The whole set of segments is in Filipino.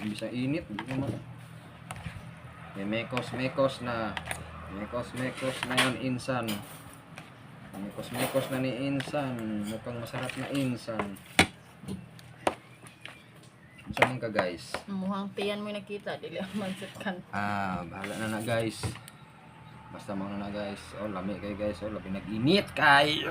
Bisa init. May mekos na. Mekos na yun, insan. Mekos na ni insan. Mukhang masarap na insan. Saan ka guys? Mukhang tiyan mo nakita. Dili ang mansitkan. Bahala na guys. Basta mga na guys. Oh, lami kayo guys. Oh, labi nag-init kayo.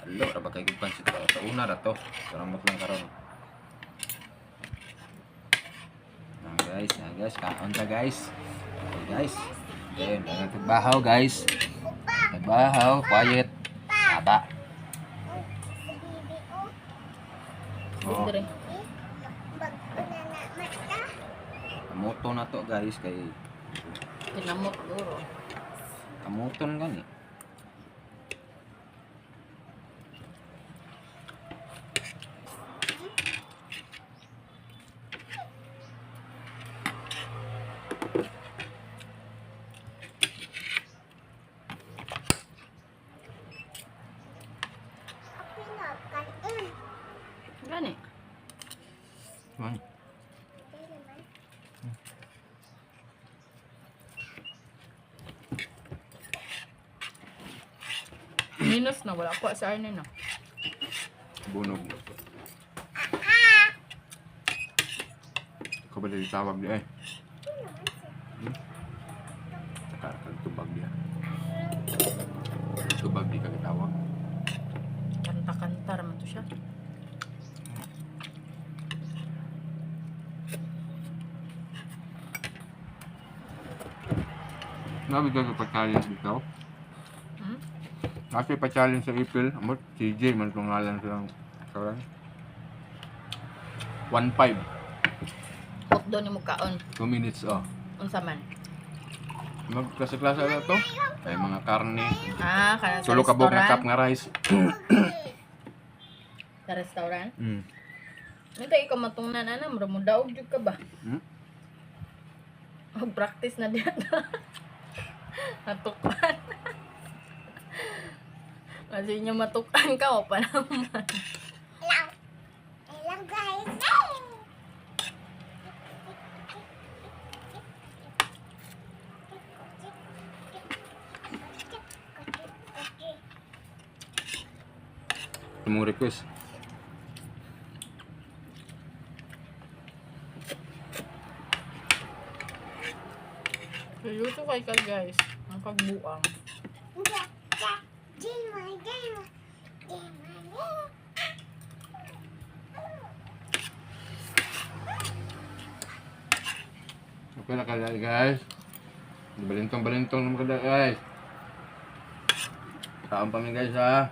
Halo, raba kayo pansit ko. Sa una na to. Karamot lang karon. Guys. Kaon ka guys. Okay guys. Then, nagbahaw guys. Nagbahaw. Quiet. Saba. Oh. Kamuto na to guys kay Kinamot duro. kamuton gani. Gani. Man. Minus na. Wala ko sa arnin na. Bunog. Ko ba tawag di ay? Tubag dia. Tubag di ka tawag. Kanta-kanta raman to siya. Nabi ka pa-challenge dito? Kasi pa-challenge sa April, amot CJ man itong ngalan silang karan. 1.5. Hot doon ni mo kaon. 2 minutes oh. Unsa man? Magklase-klase na to. Ay mga karne. Kana sa Sulo ka buong cup restaurant. nga rice. Sa restaurant. Mm. Nito ikaw matungnan ana, mura mo daog jud ka ba? Mag-practice na diyan. Natukan. Kasi niya matukan ka o pa naman. Hello guys. Mo request. Luto kay ka guys. Ang kagbuang. Okay na kaya guys. Balintong naman kada guys. Kaon pa mi guys ha.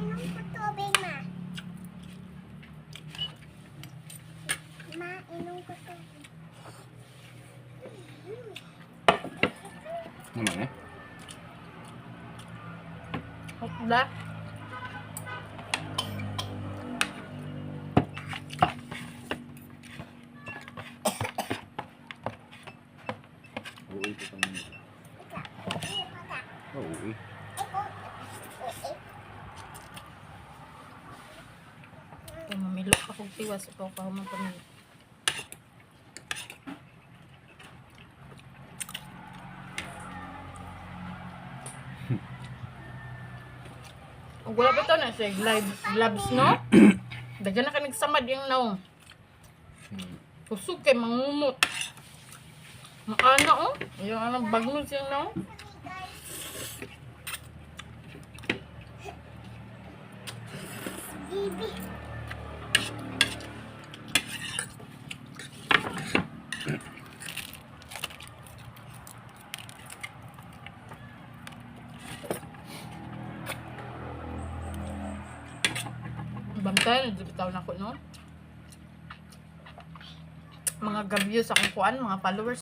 Inom ko tubig, ma. Ma, inom ko tubig. Naman eh. Hotda. Uwi ko pa naman. Uwi. Kaya mamilo pa kong tiwas. Ikaw pa humang pamilya. Ang gula pa ito na siya. Gloves, no? Dagan na ka nagsamad yung naong. Kusog kay mangumot. Maana, oh. Yung anong bagnos yung naong. Bibi. Bantay, nagbitaw na ako, no? Mga gabyo sa kukuan, mga followers.